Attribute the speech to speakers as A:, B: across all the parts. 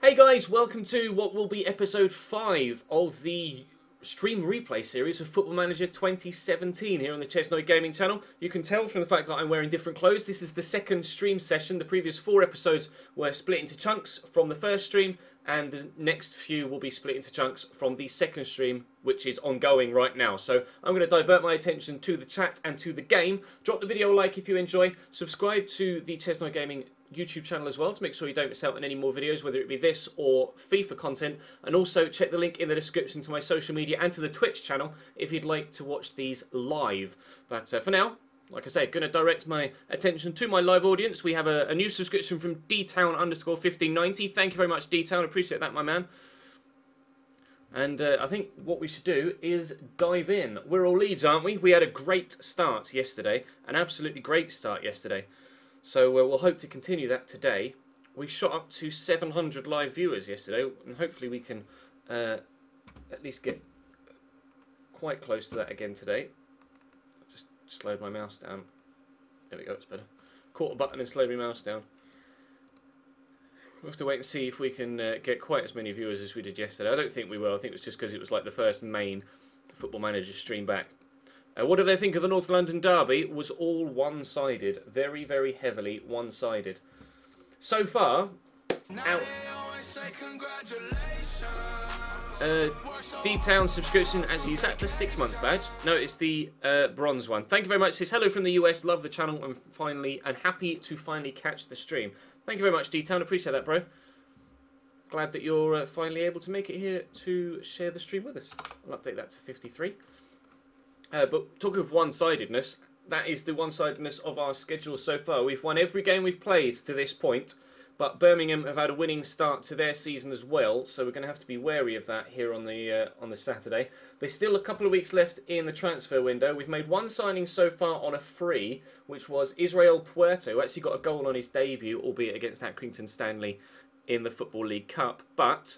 A: Hey guys, welcome to what will be episode 5 of the stream replay series of Football Manager 2017 here on the Chesnoid Gaming channel. You can tell from the fact that I'm wearing different clothes. This is the second stream session. The previous 4 episodes were split into chunks from the first stream, and the next few will be split into chunks from the second stream, which is ongoing right now. So I'm going to divert my attention to the chat and to the game. Drop the video a like if you enjoy. Subscribe to the Chesnoid Gaming YouTube channel as well to make sure you don't miss out on any more videos, whether it be this or FIFA content. And also check the link in the description to my social media and to the Twitch channel if you'd like to watch these live. But for now, like I said, going to direct my attention to my live audience. We have a new subscription from dtown_1590. Thank you very much, dtown. Appreciate that, my man. And I think what we should do is dive in. We're all Leeds, aren't we? We had a great start yesterday, an absolutely great start yesterday. So we'll hope to continue that today. We shot up to 700 live viewers yesterday, and hopefully we can at least get quite close to that again today. I'll just slowed my mouse down. There we go, it's better. Caught a button and slowed my mouse down. We'll have to wait and see if we can get quite as many viewers as we did yesterday. I don't think we will. I think it was just because it was like the first main Football Manager stream back. What did I think of the North London derby? It was all one-sided. Very, very heavily one-sided. So far, D-Town subscription, actually, is that the 6-month badge? No, it's the bronze one. Thank you very much. Says hello from the US. Love the channel and happy to finally catch the stream. Thank you very much, D-Town. Appreciate that, bro. Glad that you're finally able to make it here to share the stream with us. I'll update that to 53. But talking of one-sidedness, that is the one-sidedness of our schedule so far. We've won every game we've played to this point, but Birmingham have had a winning start to their season as well, so we're going to have to be wary of that here on the Saturday. There's still a couple of weeks left in the transfer window. We've made one signing so far on a free, which was Israel Puerto, who actually got a goal on his debut, albeit against Accrington Stanley in the Football League Cup. But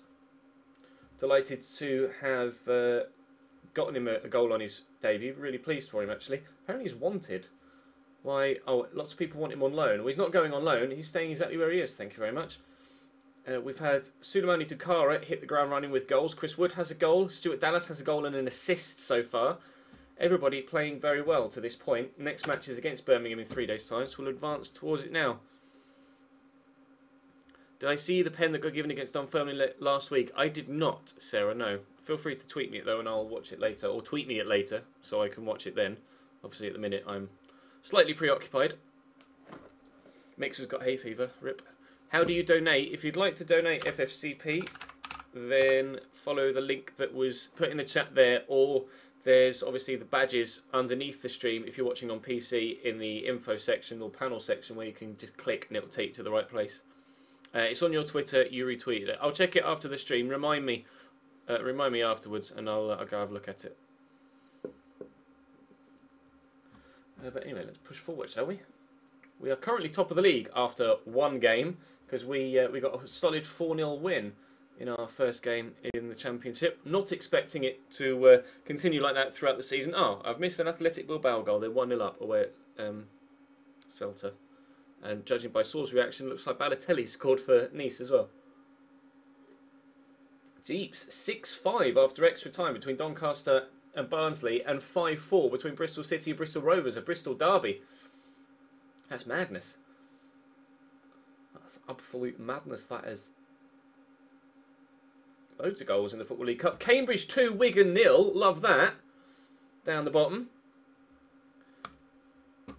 A: delighted to have gotten him a goal on his debut. Really pleased for him, actually. Apparently he's wanted. Why? Oh, lots of people want him on loan. Well, he's not going on loan. He's staying exactly where he is. Thank you very much. We've had Suleimani Tukara hit the ground running with goals. Chris Wood has a goal. Stuart Dallas has a goal and an assist so far. Everybody playing very well to this point. Next match is against Birmingham in 3 days' time, so we'll advance towards it now. Did I see the pen that got given against Dunfermline last week? I did not, Sarah, no. Feel free to tweet me it though and I'll watch it later. Or tweet me it later so I can watch it then. Obviously at the minute I'm slightly preoccupied. Mixer's got hay fever, rip. How do you donate? If you'd like to donate FFCP, then follow the link that was put in the chat there, or there's obviously the badges underneath the stream if you're watching on PC in the info section or panel section where you can just click and it'll take you to the right place. It's on your Twitter, you retweeted it. I'll check it after the stream, remind me afterwards and I'll go have a look at it. But anyway, let's push forward, shall we? We are currently top of the league after one game because we got a solid 4-0 win in our first game in the Championship. Not expecting it to continue like that throughout the season. Oh, I've missed an Athletic Bilbao goal. They're 1-0 up away at Celta. And judging by Saul's reaction, looks like Balotelli scored for Nice as well. Jeeps, 6-5 after extra time between Doncaster and Barnsley, and 5-4 between Bristol City and Bristol Rovers, a Bristol derby. That's madness. That's absolute madness, that is. Loads of goals in the Football League Cup. Cambridge 2, Wigan 0. Love that. Down the bottom.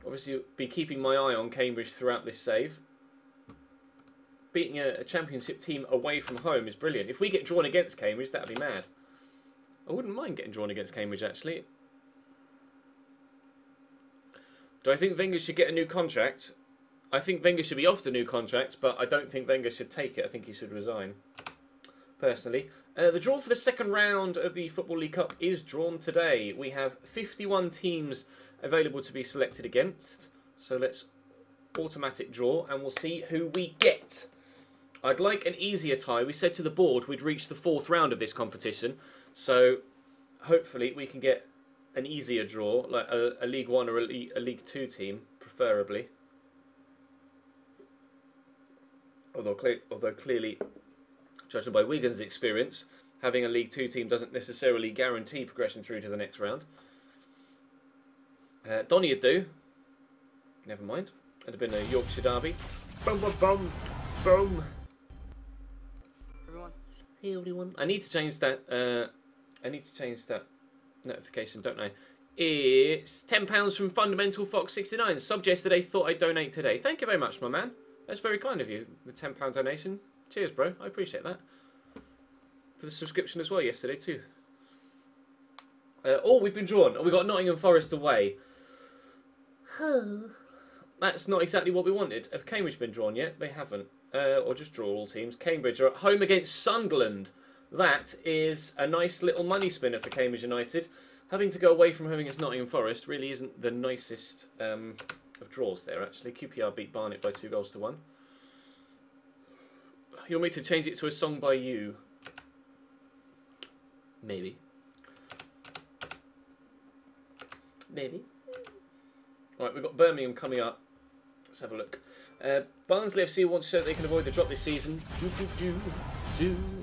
A: Obviously, be keeping my eye on Cambridge throughout this save. Beating a Championship team away from home is brilliant. If we get drawn against Cambridge, that'd be mad. I wouldn't mind getting drawn against Cambridge, actually. Do I think Wenger should get a new contract? I think Wenger should be off the new contract, but I don't think Wenger should take it. I think he should resign, personally. The draw for the second round of the Football League Cup is drawn today. We have 51 teams available to be selected against. So let's automatic draw, and we'll see who we get. I'd like an easier tie. We said to the board we'd reach the 4th round of this competition. So hopefully we can get an easier draw, like a League 1 or a League 2 team, preferably. Although clearly judging by Wigan's experience, having a League Two team doesn't necessarily guarantee progression through to the next round. Donny would do. Never mind. It'd have been a Yorkshire derby. Boom, boom, boom, boom. Hey everyone. I need to change that. I need to change that notification, don't I? It's £10 from Fundamental Fox 69. Subbed yesterday, thought I'd donate today. Thank you very much, my man. That's very kind of you. The £10 donation. Cheers, bro. I appreciate that. For the subscription as well yesterday too. Oh, we've been drawn. We got Nottingham Forest away. That's not exactly what we wanted. Have Cambridge been drawn yet? They haven't. Or just draw all teams. Cambridge are at home against Sunderland. That is a nice little money spinner for Cambridge United. Having to go away from home against Nottingham Forest really isn't the nicest of draws there, actually. QPR beat Barnet by 2-1. You want me to change it to a song by you? Maybe. Maybe. Right, we've got Birmingham coming up. Let's have a look. Barnsley FC want to show that they can avoid the drop this season. We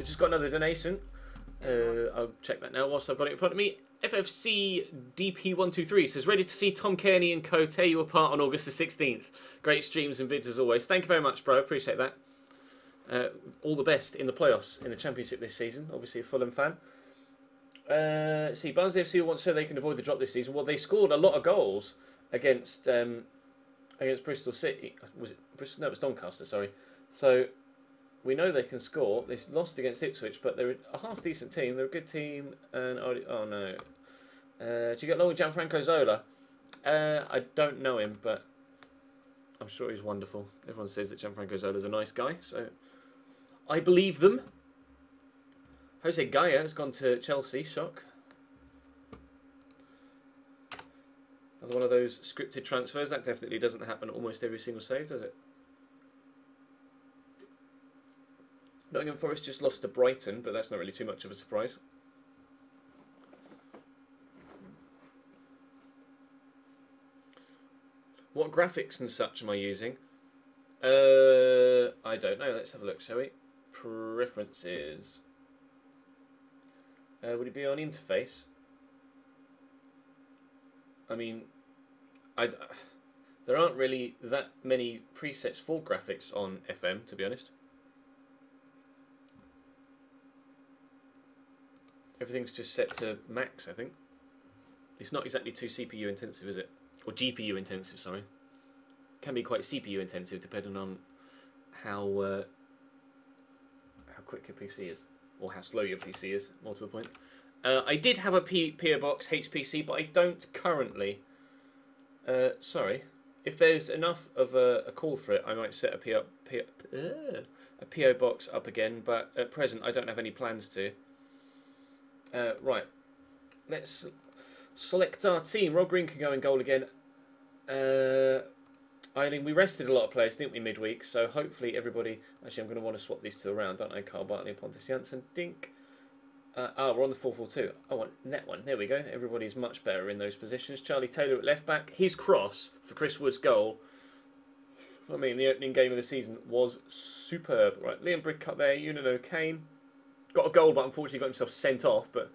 A: just got another donation. I'll check that now whilst I've got it in front of me. FFC DP123 says, ready to see Tom Kearney and co tear you apart on August the 16th. Great streams and vids as always. Thank you very much, bro. Appreciate that. All the best in the playoffs in the Championship this season. Obviously a Fulham fan. See, Barnsley FC want to show they can avoid the drop this season. Well, they scored a lot of goals against Bristol City. Was it Bristol? No, it was Doncaster, sorry. So we know they can score. They lost against Ipswich, but they're a half-decent team. They're a good team. And oh no. Do you get along with Gianfranco Zola? I don't know him, but I'm sure he's wonderful. Everyone says that Gianfranco Zola's a nice guy, so I believe them. Jose Gaia has gone to Chelsea. Shock. Another one of those scripted transfers. That definitely doesn't happen almost every single save, does it? Nottingham Forest just lost to Brighton, but that's not really too much of a surprise. What graphics and such am I using? I don't know. Let's have a look, shall we? Preferences. Would it be on interface? I mean, there aren't really that many presets for graphics on FM, to be honest. Everything's just set to max, I think. It's not exactly too CPU intensive, is it? Or GPU intensive, sorry. Can be quite CPU intensive depending on how quick your PC is. Or how slow your PC is, more to the point. I did have a PO Box HPC, but I don't currently. Sorry. If there's enough of a call for it, I might set a PO Box up again, but at present I don't have any plans to. Right. Let's select our team. Rob Green can go in goal again. I mean, we rested a lot of players, didn't we, midweek? So hopefully everybody... Actually, I'm going to want to swap these two around, don't I? Carl Bartley and Pontus Janssen. Dink. We're on the 4-4-2. I want net one. There we go. Everybody's much better in those positions. Charlie Taylor at left back. His cross for Chris Wood's goal. I mean, the opening game of the season was superb. Right, Liam Bridcut there. Unino Kane. Got a goal, but unfortunately got himself sent off. But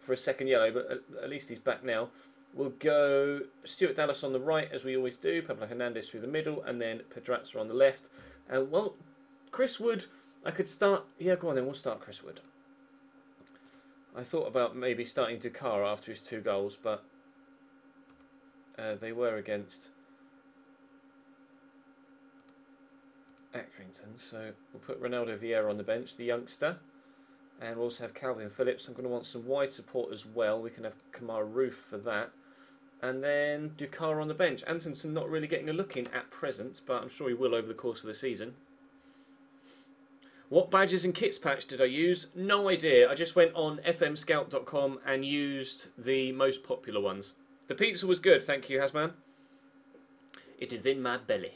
A: for a second yellow. But at least he's back now. We'll go Stuart Dallas on the right, as we always do. Pablo Hernandez through the middle. And then Pedraza on the left. And, well, Chris Wood, I could start... Yeah, go on then. We'll start Chris Wood. I thought about maybe starting Dakar after his 2 goals, but they were against Accrington. So we'll put Ronaldo Vieira on the bench, the youngster. And we'll also have Calvin Phillips. I'm going to want some wide support as well. We can have Kamara Roof for that. And then Dakar on the bench. Antonsen not really getting a look in at present, but I'm sure he will over the course of the season. What badges and kits patch did I use? No idea. I just went on fmscout.com and used the most popular ones. The pizza was good, thank you, Hasman. It is in my belly.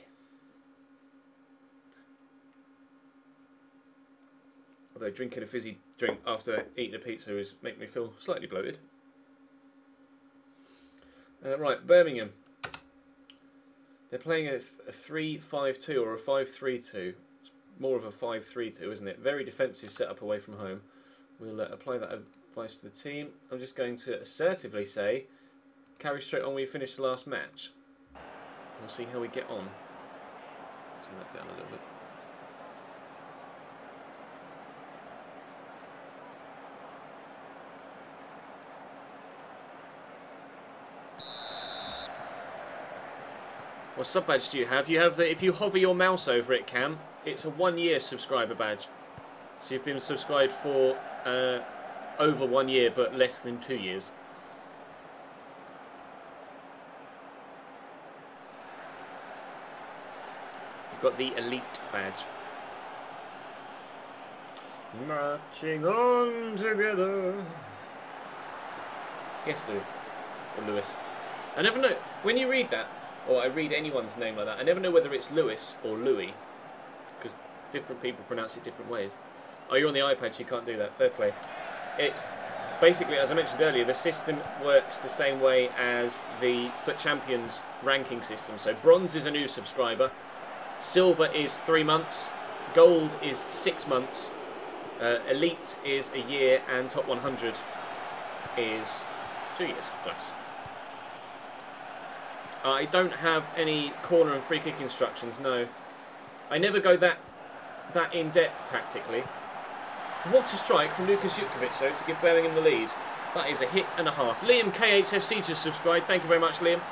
A: Although drinking a fizzy drink after eating a pizza is making me feel slightly bloated. Right, Birmingham. They're playing a 3-5-2 or a 5-3-2. more of a 5-3-2, isn't it? Very defensive setup away from home. We'll apply that advice to the team. I'm just going to assertively say, carry straight on when you finish the last match. We'll see how we get on. Turn that down a little bit. What sub badge do you have? You have the, if you hover your mouse over it, Cam, it's a 1-year subscriber badge. So you've been subscribed for over 1 year, but less than 2 years. You've got the elite badge. Marching on together. Yes, Lou. Or Lewis. I never know. When you read that, or I read anyone's name like that, I never know whether it's Lewis or Louis, because different people pronounce it different ways. Oh, you're on the iPad, so you can't do that. Fair play. It's basically, as I mentioned earlier, the system works the same way as the FUT Champions ranking system. So bronze is a new subscriber, silver is 3 months, gold is 6 months, elite is a year, and top 100 is 2 years plus. I don't have any corner and free kick instructions, no. I never go that in-depth tactically. What a strike from Lukas Jutkovic, though, to give Birmingham the lead. That is a hit and a half. Liam KHFC just subscribed. Thank you very much, Liam.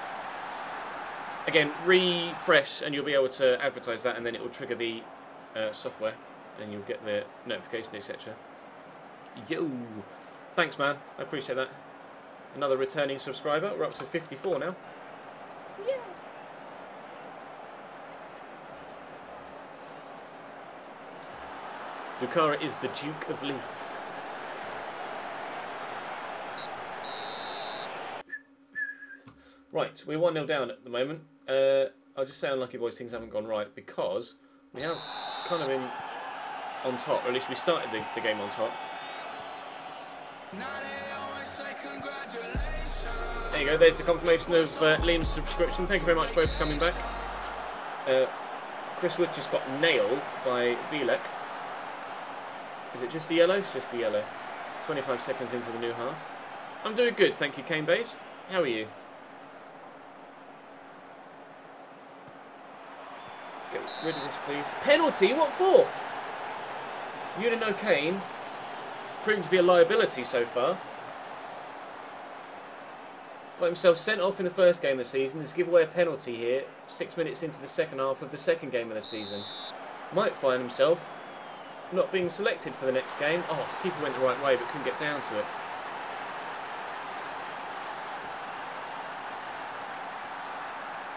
A: Again, refresh and you'll be able to advertise that, and then it will trigger the software and you'll get the notification, etc. Yo! Thanks, man. I appreciate that. Another returning subscriber. We're up to 54 now. Yeah. Bukhara is the Duke of Leeds. Right, we're 1-0 down at the moment. I'll just say, unlucky boys, things haven't gone right because we have kind of been on top, or at least we started the game on top. There you go, there's the confirmation of Liam's subscription. Thank you very much both for coming back. Chris Wood just got nailed by Bielek. Is it just the yellow? It's just the yellow. 25 seconds into the new half. I'm doing good, thank you, Kane Bays. How are you? Get rid of this, please. Penalty? What for? Unino Kane, proving to be a liability so far. Got himself sent off in the first game of the season. Let's give away a penalty here, 6 minutes into the second half of the second game of the season. Might find himself not being selected for the next game. Oh, keeper went the right way but couldn't get down to it.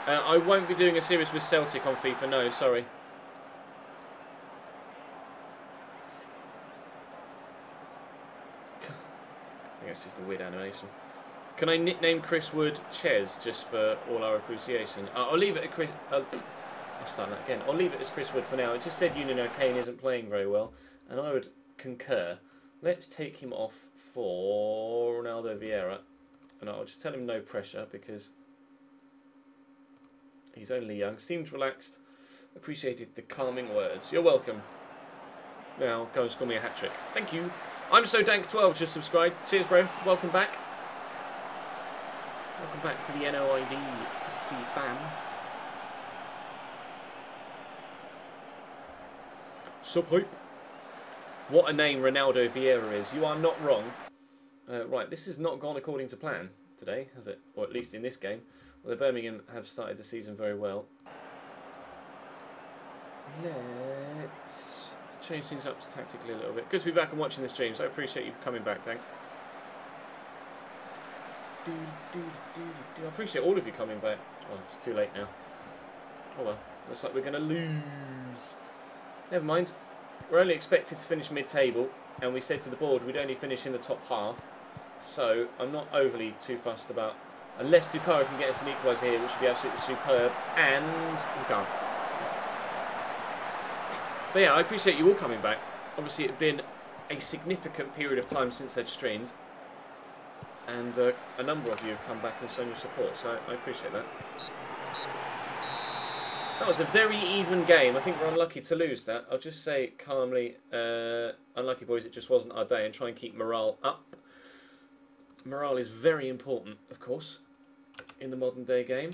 A: I won't be doing a series with Celtic on FIFA, no, sorry. I think it's just a weird animation. Can I nickname Chris Wood Ches just for all our appreciation? I'll leave it at Chris... I'll start that again. I'll leave it as Chris Wood for now. It just said Unino Kane isn't playing very well, and I would concur. Let's take him off for Ronaldo Vieira, and I'll just tell him no pressure because he's only young. Seemed relaxed. Appreciated the calming words. You're welcome. Now, go and score me a hat-trick. Thank you. I'm So Dank 12 just subscribed. Cheers, bro. Welcome back. Welcome back to the NOID FC fan. Sub hype. What a name Ronaldo Vieira is. You are not wrong. Right, this has not gone according to plan today, has it? Or at least in this game. Well, the Birmingham have started the season very well. Let's change things up tactically a little bit. Good to be back and watching the streams. I appreciate you coming back, Dank. I appreciate all of you coming back. Oh, it's too late now. Oh well, looks like we're going to lose. Never mind. We're only expected to finish mid-table, and we said to the board we'd only finish in the top half. So I'm not overly too fussed about, unless Dukara can get us an equaliser here, which would be absolutely superb, and he can't. But yeah, I appreciate you all coming back. Obviously, it had been a significant period of time since I'd streamed, and a number of you have come back and shown your support, so I appreciate that. That was a very even game. I think we're unlucky to lose that. I'll just say calmly, unlucky boys, it just wasn't our day, and try and keep morale up. Morale is very important, of course, in the modern day game.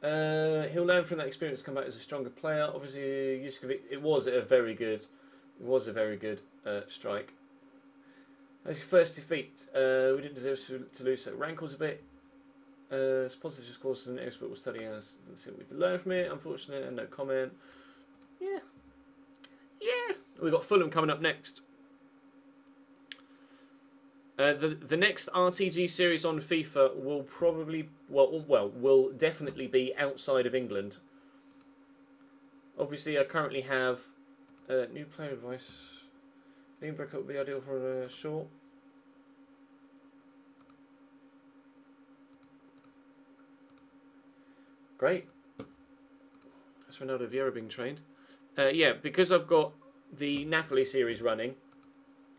A: He'll learn from that experience, come back as a stronger player. Obviously, Yuskovic, it was a very good strike. First defeat, we didn't deserve to lose, so it rankles a bit. It's positive, of course, as an expert will study us. Let's see what we've learned from it. Unfortunate, and no comment. Yeah. We've got Fulham coming up next. The next RTG series on FIFA will probably, will definitely be outside of England. Obviously, I currently have new player advice. Lean breakup would be ideal for a short. Great. That's Ronaldo Vieira being trained. Yeah, because I've got the Napoli series running,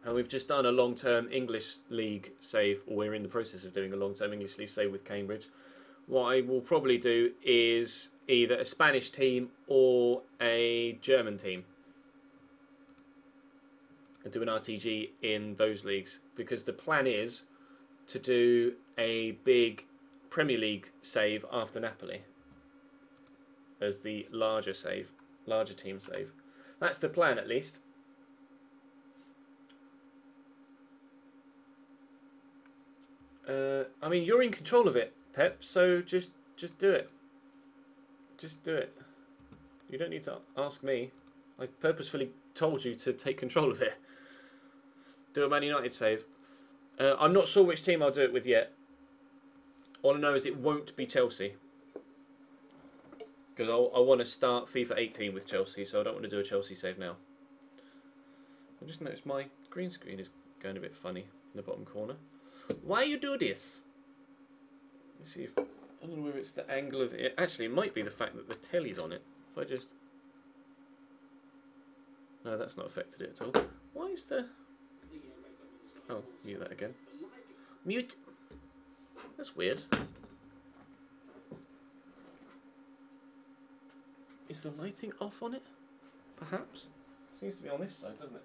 A: and we've just done a long-term English League save, or we're in the process of doing a long-term English League save with Cambridge. What I will probably do is either a Spanish team or a German team. And do an RTG in those leagues. Because the plan is to do a big Premier League save after Napoli. As the larger team save. That's the plan, at least. I mean, you're in control of it, Pep, so just do it. Just do it. You don't need to ask me. I purposefully told you to take control of it. Do a Man United save. I'm not sure which team I'll do it with yet. All I know is it won't be Chelsea. Because I want to start FIFA 18 with Chelsea, so I don't want to do a Chelsea save now. I just noticed my green screen is going a bit funny in the bottom corner. Why you do this? Let's see if... I don't know whether it's the angle of it. Actually, it might be the fact that the telly's on it. If I just... No, that's not affected it at all. Why is the... Oh, mute that again. Mute! That's weird. Is the lighting off on it? Perhaps? Seems to be on this side, doesn't it?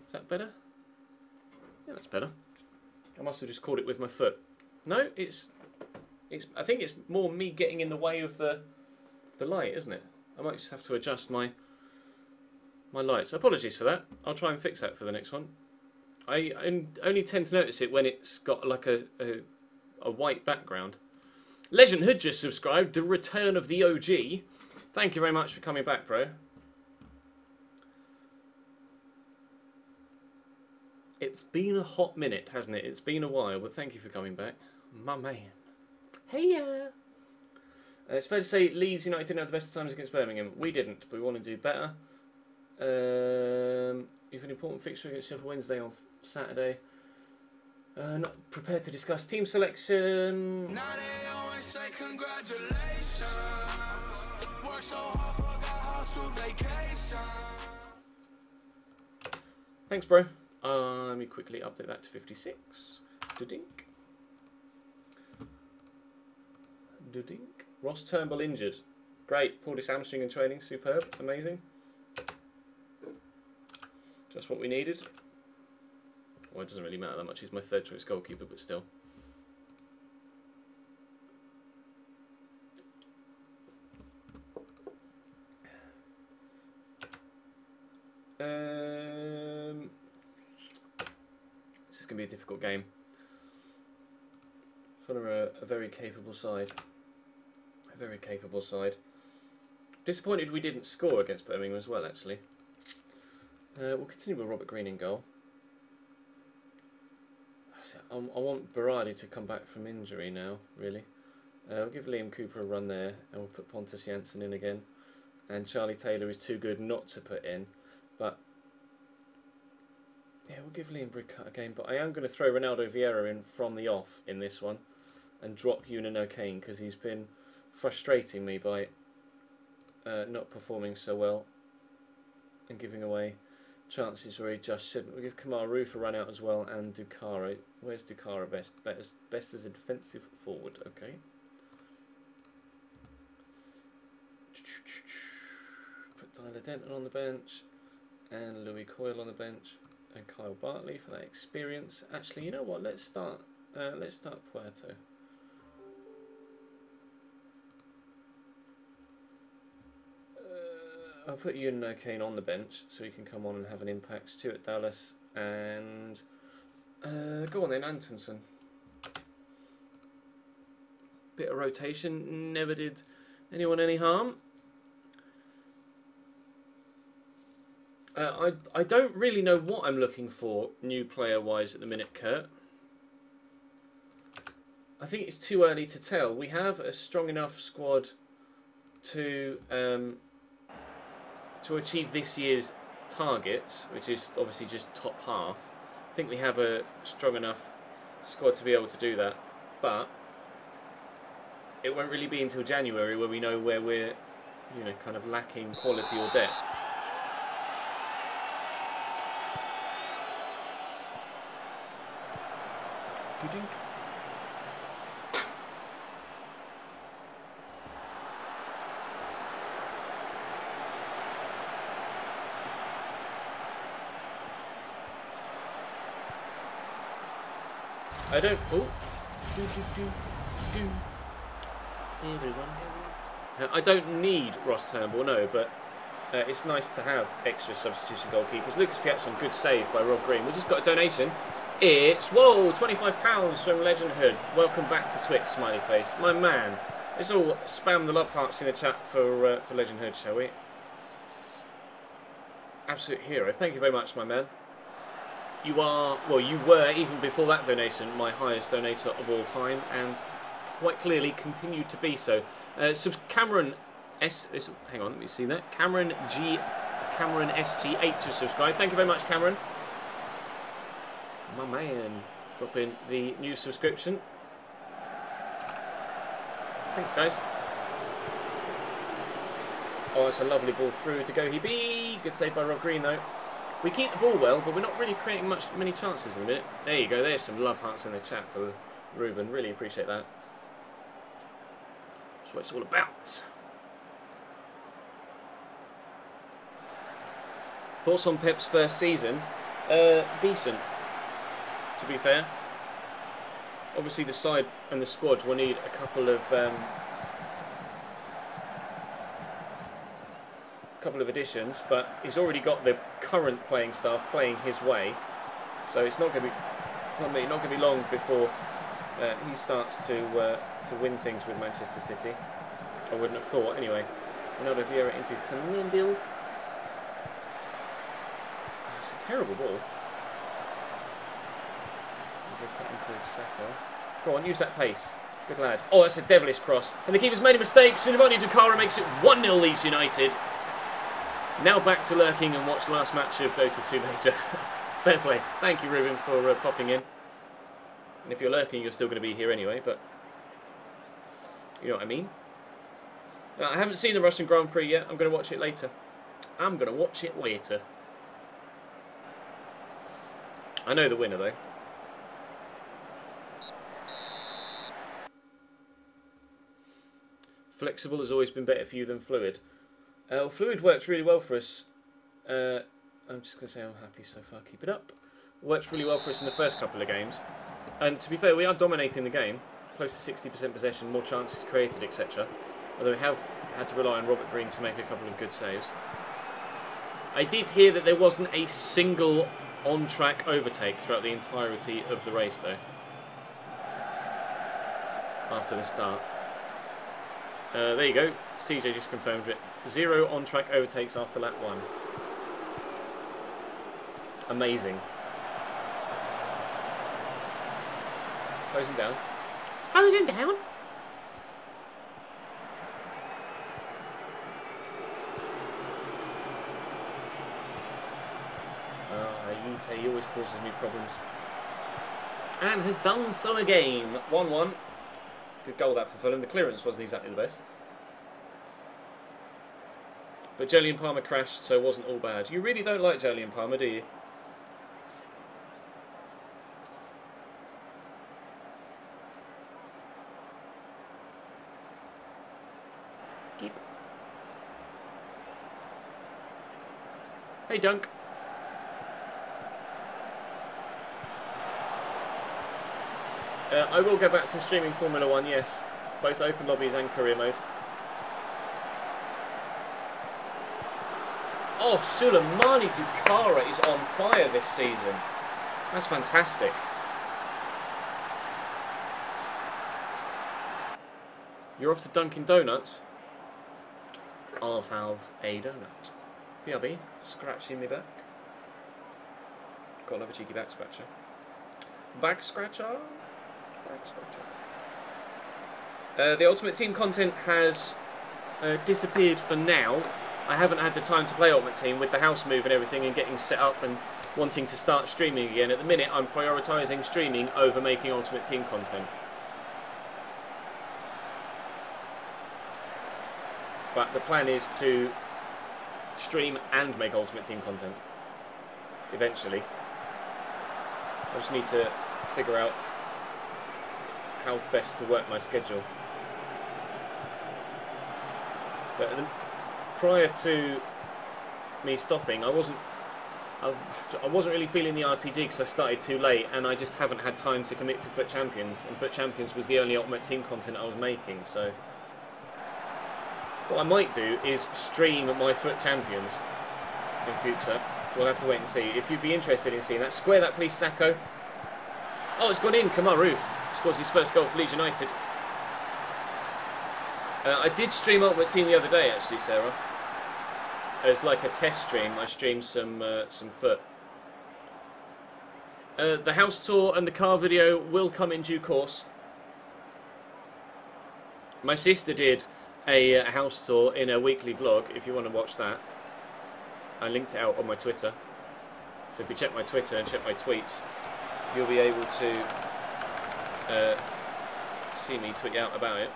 A: Is that better? Yeah, that's better. I must have just caught it with my foot. No, it's. I think it's more me getting in the way of the light, isn't it? I might just have to adjust my lights. Apologies for that. I'll try and fix that for the next one. I only tend to notice it when it's got like a white background. Legend Hood just subscribed. The return of the OG. Thank you very much for coming back, bro. It's been a hot minute, hasn't it? It's been a while, but thank you for coming back. My man. Hey, it's fair to say Leeds United didn't have the best times against Birmingham. We didn't, but we want to do better. You've an important fixture against Sheffield Wednesday on Saturday. Not prepared to discuss team selection. Now they always say congratulations. Work so hard, forgot how to vacation. Thanks, bro. Let me quickly update that to 56. Do-dink. Do-dink. Ross Turnbull injured. Great. Pulled his hamstring in training. Superb. Amazing. Just what we needed. Well, it doesn't really matter that much. He's my third choice goalkeeper, but still. This is going to be a difficult game. Fulham are a very capable side. A very capable side. Disappointed we didn't score against Birmingham as well, actually. We'll continue with Robert Green in goal. I want Berardi to come back from injury now, really. We'll give Liam Cooper a run there, and we'll put Pontus Jansson in again. And Charlie Taylor is too good not to put in, but yeah, we'll give Liam Brigcut a game. But I am going to throw Ronaldo Vieira in from the off in this one, and drop Eunan O'Kane because he's been frustrating me by not performing so well and giving away chances where he just shouldn't. We'll give Kamar Roof a run out as well, and Dukara. Where's Dukara best? Best as a defensive forward, okay. Tyler Denton on the bench, and Louis Coyle on the bench, and Kyle Bartley for that experience. Actually, you know what? Let's start Puerto. I'll put Ewan Kane on the bench so he can come on and have an impact. Stuart Dallas and go on then, Antonsen. Bit of rotation, never did anyone any harm. I don't really know what I'm looking for new player-wise at the minute, Kurt. I think it's too early to tell. We have a strong enough squad to achieve this year's targets, which is obviously just top half. I think we have a strong enough squad to be able to do that, but it won't really be until January where we know where we're, you know, kind of lacking quality or depth. I don't. Oh, everyone. I don't need Ross Turnbull, no, but it's nice to have extra substitution goalkeepers. Lucas Piazza, good save by Rob Green. We just got a donation. It's, whoa, £25 from Legend Hood. Welcome back to Twix, smiley face. My man. Let's all spam the love hearts in the chat for Legend Hood, shall we? Absolute hero. Thank you very much, my man. You are, well, you were, even before that donation, my highest donator of all time, and quite clearly continued to be so. Cameron S. Hang on, let me see that. Cameron SG8 to subscribe. Thank you very much, Cameron. My man, drop in the new subscription. Thanks, guys. Oh, it's a lovely ball through to go. Good save by Rob Green, though. We keep the ball well, but we're not really creating many chances in a minute. There you go. There's some love hearts in the chat for Ruben. Really appreciate that. That's what it's all about. Thoughts on Pep's first season? Decent, to be fair. Obviously, the side and the squad will need a couple of additions, but he's already got the current playing staff playing his way, so it's not going to be long before he starts to win things with Manchester City. I wouldn't have thought, anyway. Ronaldo Vieira into Fernandes. It's a terrible ball. Into Saka. Go on, use that pace. Good lad. Oh, that's a devilish cross. And the keeper's made a mistake. Sunivani Dukara makes it 1-0 Leeds United. Now back to lurking and watch last match of Dota 2 later. Fair play. Thank you, Ruben, for popping in. And if you're lurking, you're still going to be here anyway, but you know what I mean. I haven't seen the Russian Grand Prix yet. I'm going to watch it later. I know the winner, though. Flexible has always been better for you than fluid. Fluid works really well for us. I'm just going to say I'm happy so far. Keep it up. Works really well for us in the first couple of games. And to be fair, we are dominating the game. Close to 60% possession, more chances created, etc. Although we have had to rely on Robert Green to make a couple of good saves. I did hear that there wasn't a single on-track overtake throughout the entirety of the race, though. After the start. There you go. CJ just confirmed it. 0 on-track overtakes after lap 1. Amazing. Close him down. Close him down. He always causes me problems. And has done so again. 1-1. Good goal that for Fulham. The clearance wasn't exactly the best. But Jolyon Palmer crashed, so it wasn't all bad. You really don't like Jolyon Palmer, do you? Skip. Hey, Dunk. I will go back to streaming Formula 1, yes. Both open lobbies and career mode. Oh, Suleimani Dukara is on fire this season. That's fantastic. You're off to Dunkin' Donuts? I'll have a donut. BRB, scratching me back. Gotta love a cheeky back scratcher. Back scratcher? Back scratcher. The Ultimate Team content has disappeared for now. I haven't had the time to play Ultimate Team with the house move and everything and getting set up and wanting to start streaming again. At the minute, I'm prioritising streaming over making Ultimate Team content. But the plan is to stream and make Ultimate Team content eventually. I just need to figure out how best to work my schedule. But prior to me stopping, I wasn't really feeling the RTG because I started too late, and I just haven't had time to commit to Foot Champions, and Foot Champions was the only Ultimate Team content I was making. So what I might do is stream my Foot Champions in future. We'll have to wait and see. If you'd be interested in seeing that, square that please, Sacco. Oh, it's gone in. Kamaru scores his first goal for Leeds United. I did stream Ultimate Team the other day, actually, Sarah. As like a test stream, I streamed some Foot. The house tour and the car video will come in due course. My sister did a house tour in a weekly vlog, if you want to watch that. I linked it out on my Twitter. So if you check my Twitter and check my tweets, you'll be able to see me tweet out about it.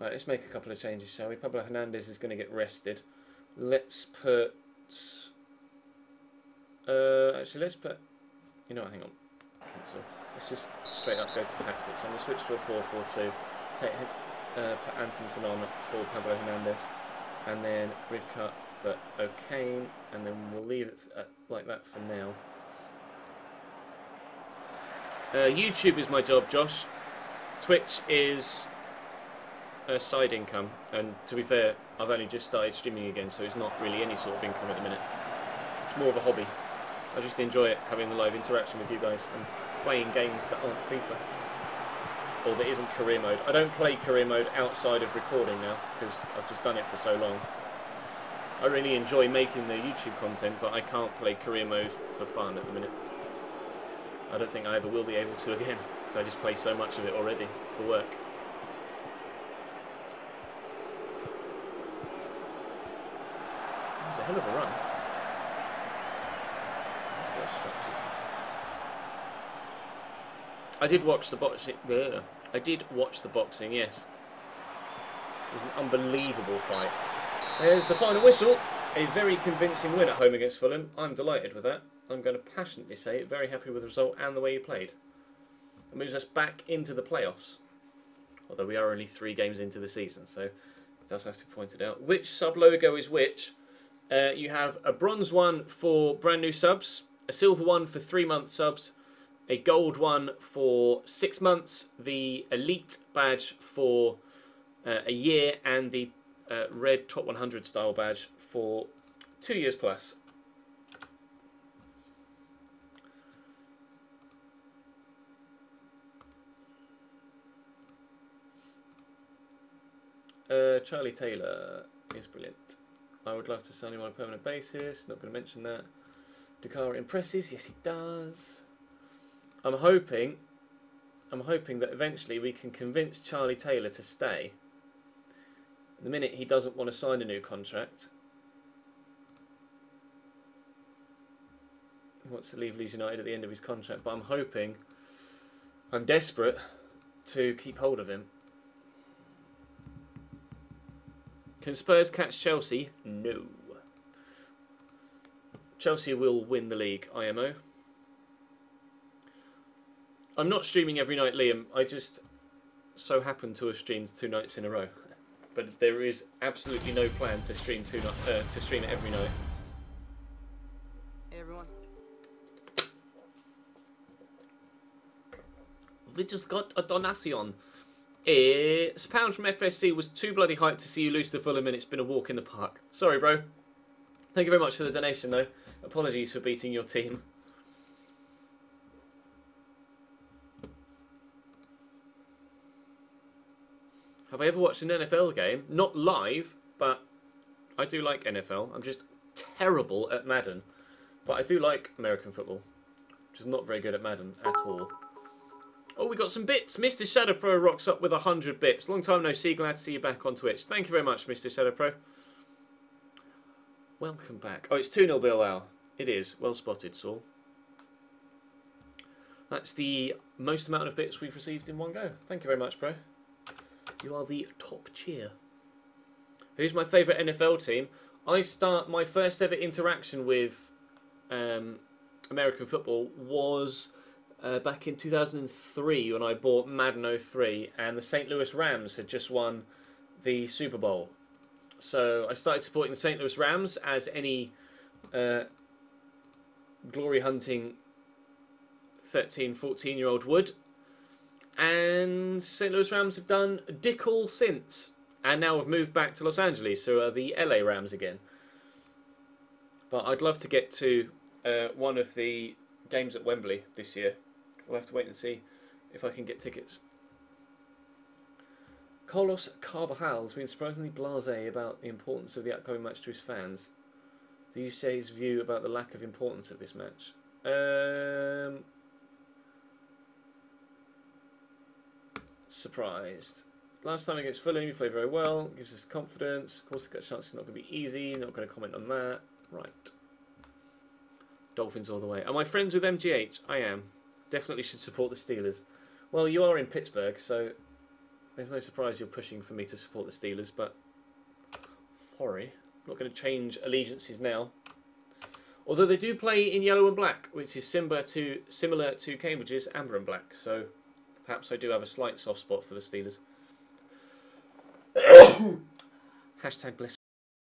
A: Right, let's make a couple of changes, shall we? Pablo Hernandez is going to get rested. Let's put... actually, let's put... You know what, hang on. Cancel. Let's just straight up go to tactics. I'm going to switch to a 4-4-2. Put Antonsen on for Pablo Hernandez. And then grid cut for O'Kane. And then we'll leave it like that for now. YouTube is my job, Josh. Twitch is a side income. And to be fair, I've only just started streaming again, so it's not really any sort of income at the minute. It's more of a hobby. I just enjoy it, having the live interaction with you guys and playing games that aren't FIFA. Or that isn't career mode. I don't play career mode outside of recording now, because I've just done it for so long. I really enjoy making the YouTube content, but I can't play career mode for fun at the minute. I don't think I ever will be able to again, because I just play so much of it already for work. It's a hell of a run. I did watch the boxing. I did watch the boxing. Yes, it was an unbelievable fight. There's the final whistle. A very convincing win at home against Fulham. I'm delighted with that. I'm going to passionately say it. Very happy with the result and the way he played. It moves us back into the playoffs. Although we are only 3 games into the season, so it does have to be pointed out. Which sub logo is which? You have a bronze one for brand new subs, a silver one for 3-month subs, a gold one for 6 months, the elite badge for a year, and the red top 100 style badge for 2 years plus. Charlie Taylor is brilliant. I would love to sign him on a permanent basis. Not going to mention that. Dukara impresses. Yes, he does. I'm hoping that eventually we can convince Charlie Taylor to stay. The minute he doesn't want to sign a new contract, he wants to leave Leeds United at the end of his contract. But I'm desperate to keep hold of him. Can Spurs catch Chelsea? No. Chelsea will win the league, IMO. I'm not streaming every night, Liam. I just so happen to have streamed 2 nights in a row. but there is absolutely no plan to stream to stream it every night.
B: Hey everyone.
A: We just got a donation. It's Pound from FSC was too bloody hyped to see you lose to Fulham and it's been a walk in the park. Sorry, bro. Thank you very much for the donation, though. Apologies for beating your team. Have I ever watched an NFL game? Not live, but I do like NFL. I'm just terrible at Madden. But I do like American football. Just not very good at Madden at all. Oh, we got some bits. Mr. Shadow Pro rocks up with 100 bits. Long time no see. Glad to see you back on Twitch. Thank you very much, Mr. Shadow Pro. Welcome back. Oh, it's 2-0 Bilbao. It is. Well spotted, Saul. That's the most amount of bits we've received in one go. Thank you very much, bro. You are the top cheer. Who's my favourite NFL team? I start my first ever interaction with American football was back in 2003 when I bought Madden 03 and the St. Louis Rams had just won the Super Bowl. So I started supporting the St. Louis Rams as any glory hunting 13, 14-year-old would. And St. Louis Rams have done dick all since. And now have moved back to Los Angeles, so are the LA Rams again. But I'd love to get to one of the games at Wembley this year. We'll have to wait and see if I can get tickets. Carlos Carvajal has been surprisingly blasé about the importance of the upcoming match to his fans. Do you say his view about the lack of importance of this match? Surprised. Last time against Fulham, you played very well. Gives us confidence. Of course, the chance is not going to be easy. Not going to comment on that. Right. Dolphins all the way. Am I friends with MGH? I am. Definitely should support the Steelers. Well, you are in Pittsburgh, so there's no surprise you're pushing for me to support the Steelers, but sorry. I'm not going to change allegiances now. Although they do play in yellow and black, which is similar to Cambridge's amber and black, so perhaps I do have a slight soft spot for the Steelers. Hashtag bless